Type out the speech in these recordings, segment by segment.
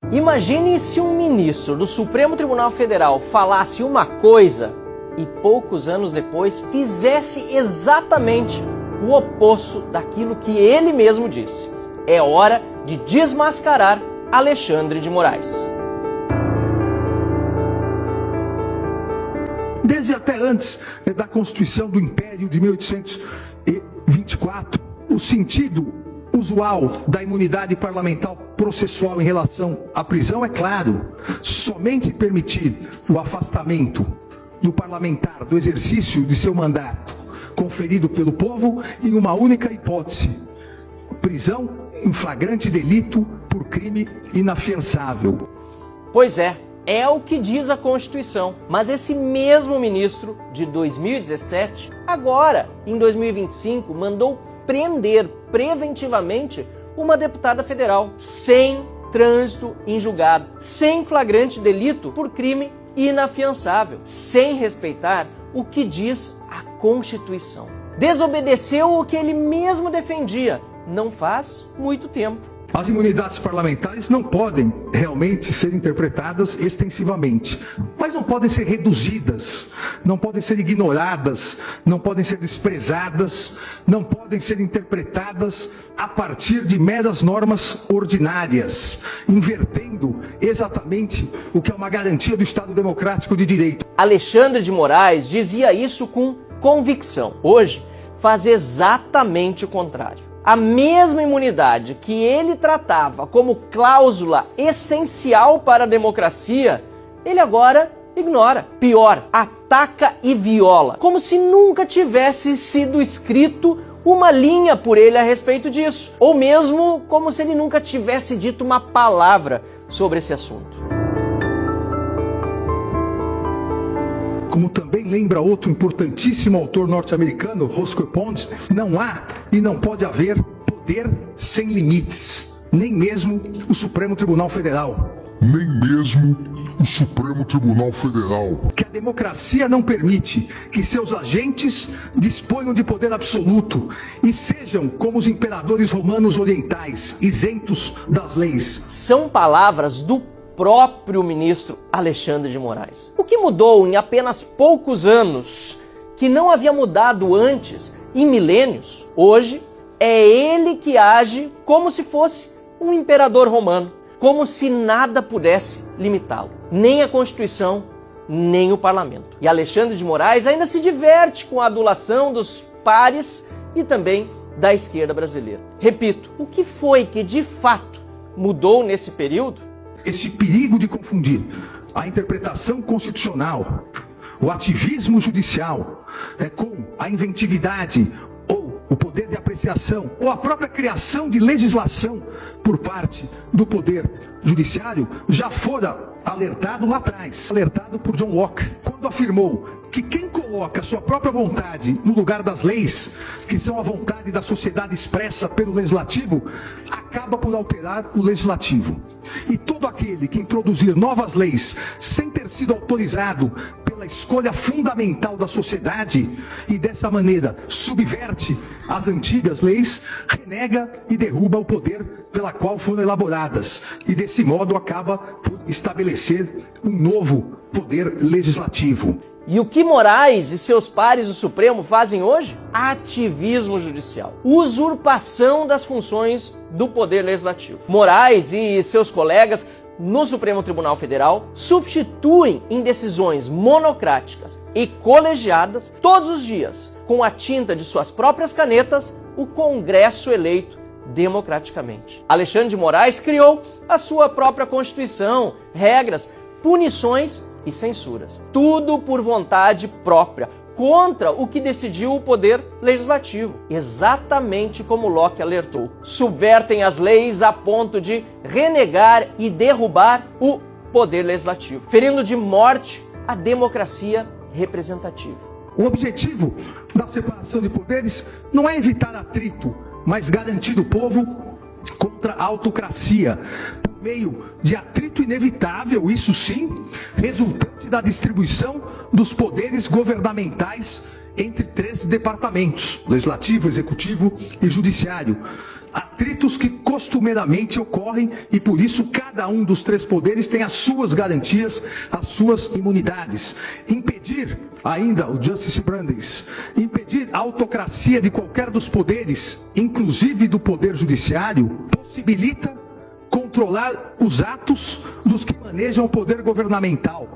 Imagine se um ministro do Supremo Tribunal Federal falasse uma coisa e poucos anos depois fizesse exatamente o oposto daquilo que ele mesmo disse. É hora de desmascarar Alexandre de Moraes. Desde até antes da Constituição do Império de 1824, o sentido usual da imunidade parlamentar processual em relação à prisão é claro: somente permitir o afastamento do parlamentar do exercício de seu mandato conferido pelo povo em uma única hipótese: prisão em flagrante delito por crime inafiançável. Pois é o que diz a Constituição. Mas esse mesmo ministro de 2017, agora, em 2025, mandou prender preventivamente uma deputada federal, sem trânsito em julgado, sem flagrante delito por crime inafiançável, sem respeitar o que diz a Constituição. Desobedeceu o que ele mesmo defendia não faz muito tempo. As imunidades parlamentares não podem realmente ser interpretadas extensivamente, mas não podem ser reduzidas, não podem ser ignoradas, não podem ser desprezadas, não podem ser interpretadas a partir de meras normas ordinárias, invertendo exatamente o que é uma garantia do Estado Democrático de Direito. Alexandre de Moraes dizia isso com convicção. Hoje, faz exatamente o contrário. A mesma imunidade que ele tratava como cláusula essencial para a democracia, ele agora ignora. Pior, ataca e viola, como se nunca tivesse sido escrito uma linha por ele a respeito disso, ou mesmo como se ele nunca tivesse dito uma palavra sobre esse assunto. Como também lembra outro importantíssimo autor norte-americano, Roscoe Pond, não há e não pode haver poder sem limites, nem mesmo o Supremo Tribunal Federal. Nem mesmo o Supremo Tribunal Federal. Que a democracia não permite que seus agentes disponham de poder absoluto e sejam como os imperadores romanos orientais, isentos das leis. São palavras do próprio ministro Alexandre de Moraes. O que mudou em apenas poucos anos, que não havia mudado antes em milênios, hoje é ele que age como se fosse um imperador romano, como se nada pudesse limitá-lo, nem a Constituição, nem o parlamento. E Alexandre de Moraes ainda se diverte com a adulação dos pares e também da esquerda brasileira. Repito, o que foi que de fato mudou nesse período? Esse perigo de confundir a interpretação constitucional, o ativismo judicial, com a inventividade ou o poder de apreciação ou a própria criação de legislação por parte do poder judiciário já fora alertado lá atrás, alertado por John Locke, quando afirmou que quem coloca sua própria vontade no lugar das leis, que são a vontade da sociedade expressa pelo legislativo, acaba por alterar o legislativo. E todo aquele que introduzir novas leis sem ter sido autorizado pela escolha fundamental da sociedade e dessa maneira subverte as antigas leis, renega e derruba o poder pela qual foram elaboradas e desse modo acaba por estabelecer um novo poder legislativo. E o que Moraes e seus pares do Supremo fazem hoje? Ativismo judicial. Usurpação das funções do Poder Legislativo. Moraes e seus colegas no Supremo Tribunal Federal substituem em decisões monocráticas e colegiadas todos os dias, com a tinta de suas próprias canetas, o Congresso eleito democraticamente. Alexandre de Moraes criou a sua própria Constituição, regras, punições e censuras. Tudo por vontade própria, contra o que decidiu o Poder Legislativo. Exatamente como Locke alertou. Subvertem as leis a ponto de renegar e derrubar o Poder Legislativo, ferindo de morte a democracia representativa. O objetivo da separação de poderes não é evitar atrito, mas garantir o povo contra a autocracia, por meio de atrito inevitável, isso sim, resultante da distribuição dos poderes governamentais entre 3 departamentos, legislativo, executivo e judiciário. Atritos que costumeiramente ocorrem e por isso cada um dos 3 poderes tem as suas garantias, as suas imunidades. Impedir, ainda o Justice Brandeis, impedir a autocracia de qualquer dos poderes, inclusive do poder judiciário, possibilita controlar os atos dos que manejam o poder governamental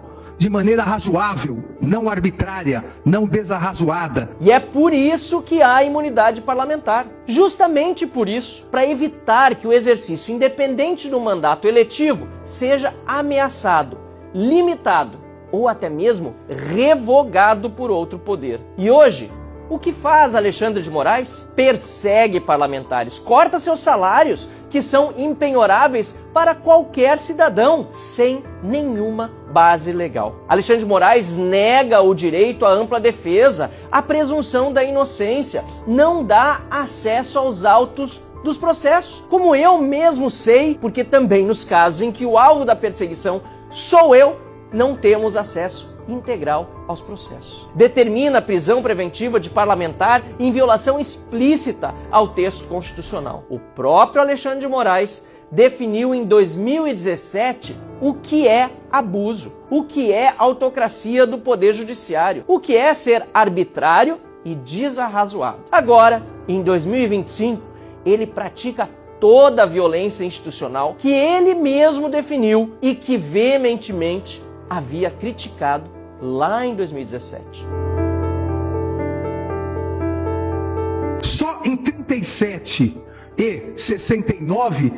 de maneira razoável, não arbitrária, não desarrazoada. E é por isso que há imunidade parlamentar. Justamente por isso, para evitar que o exercício independente do mandato eletivo seja ameaçado, limitado ou até mesmo revogado por outro poder. E hoje, o que faz Alexandre de Moraes? Persegue parlamentares, corta seus salários, que são impenhoráveis para qualquer cidadão, sem nenhuma base legal. Alexandre de Moraes nega o direito à ampla defesa, a presunção da inocência, não dá acesso aos autos dos processos, como eu mesmo sei, porque também nos casos em que o alvo da perseguição sou eu, não temos acesso integral aos processos. Determina a prisão preventiva de parlamentar em violação explícita ao texto constitucional. O próprio Alexandre de Moraes definiu em 2017 o que é abuso, o que é autocracia do Poder Judiciário, o que é ser arbitrário e desarrazoado. Agora, em 2025, ele pratica toda a violência institucional que ele mesmo definiu e que veementemente havia criticado lá em 2017. Só em 37 e 69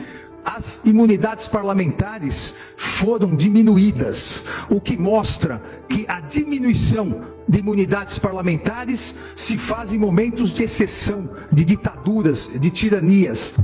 as imunidades parlamentares foram diminuídas, o que mostra que a diminuição de imunidades parlamentares se faz em momentos de exceção, de ditaduras, de tiranias.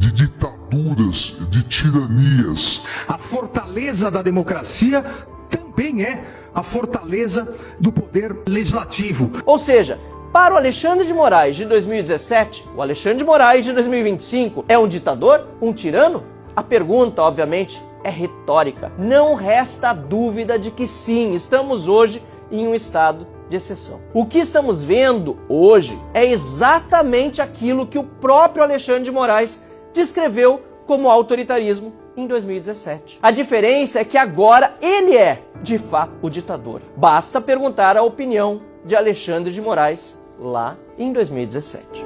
A fortaleza da democracia também é a fortaleza do poder legislativo. Ou seja, para o Alexandre de Moraes de 2017, o Alexandre de Moraes de 2025 é um ditador? Um tirano? A pergunta, obviamente, é retórica. Não resta dúvida de que sim, estamos hoje em um estado de exceção. O que estamos vendo hoje é exatamente aquilo que o próprio Alexandre de Moraes descreveu como autoritarismo em 2017. A diferença é que agora ele é, de fato, o ditador. Basta perguntar a opinião de Alexandre de Moraes lá em 2017.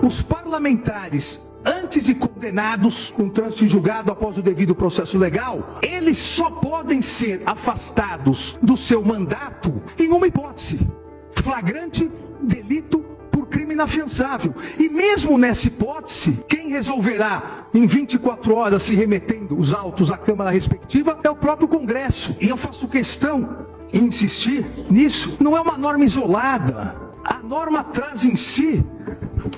Os parlamentares, antes de condenados com trânsito em julgado após o devido processo legal, eles só podem ser afastados do seu mandato em uma hipótese: flagrante delito por crime inafiançável. E mesmo nessa hipótese, quem resolverá em 24 horas, se remetendo os autos à Câmara respectiva, é o próprio Congresso. E eu faço questão em insistir nisso. Não é uma norma isolada. A norma traz em si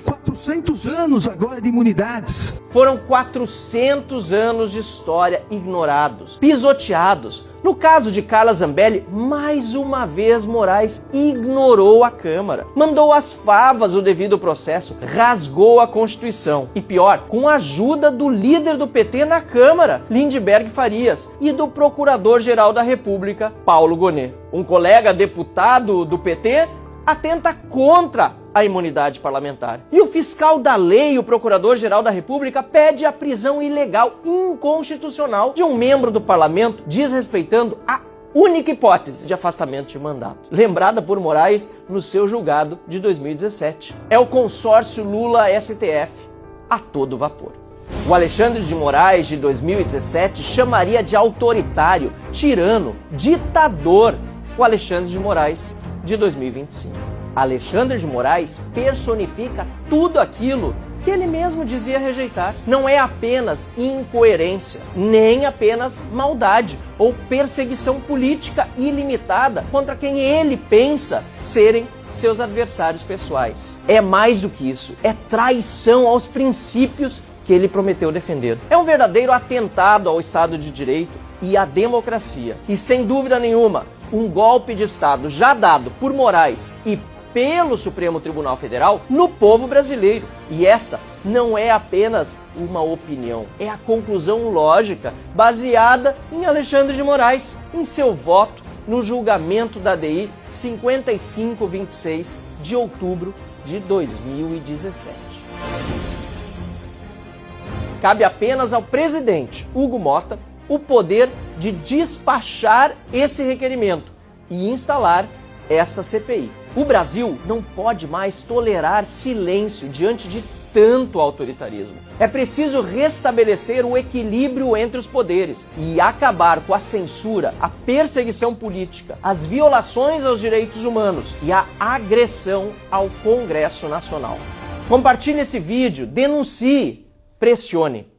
400 anos agora de imunidades. Foram 400 anos de história ignorados, pisoteados. No caso de Carla Zambelli, mais uma vez Moraes ignorou a Câmara, mandou às favas o devido processo, rasgou a Constituição. E pior, com a ajuda do líder do PT na Câmara, Lindbergh Farias, e do Procurador-Geral da República, Paulo Gonet. Um colega deputado do PT atenta contra a imunidade parlamentar. E o fiscal da lei, o Procurador-Geral da República, pede a prisão ilegal, inconstitucional, de um membro do parlamento, desrespeitando a única hipótese de afastamento de mandato, lembrada por Moraes no seu julgado de 2017. É o consórcio Lula-STF a todo vapor. O Alexandre de Moraes de 2017 chamaria de autoritário, tirano, ditador o Alexandre de Moraes de 2025. Alexandre de Moraes personifica tudo aquilo que ele mesmo dizia rejeitar. Não é apenas incoerência, nem apenas maldade ou perseguição política ilimitada contra quem ele pensa serem seus adversários pessoais. É mais do que isso, é traição aos princípios que ele prometeu defender. É um verdadeiro atentado ao Estado de Direito e à democracia. E sem dúvida nenhuma, um golpe de Estado já dado por Moraes e pelo Supremo Tribunal Federal no povo brasileiro. E esta não é apenas uma opinião, é a conclusão lógica baseada em Alexandre de Moraes, em seu voto no julgamento da DI 5526 de outubro de 2017. Cabe apenas ao presidente Hugo Motta o poder de despachar esse requerimento e instalar esta CPI. O Brasil não pode mais tolerar silêncio diante de tanto autoritarismo. É preciso restabelecer o equilíbrio entre os poderes e acabar com a censura, a perseguição política, as violações aos direitos humanos e a agressão ao Congresso Nacional. Compartilhe esse vídeo, denuncie, pressione.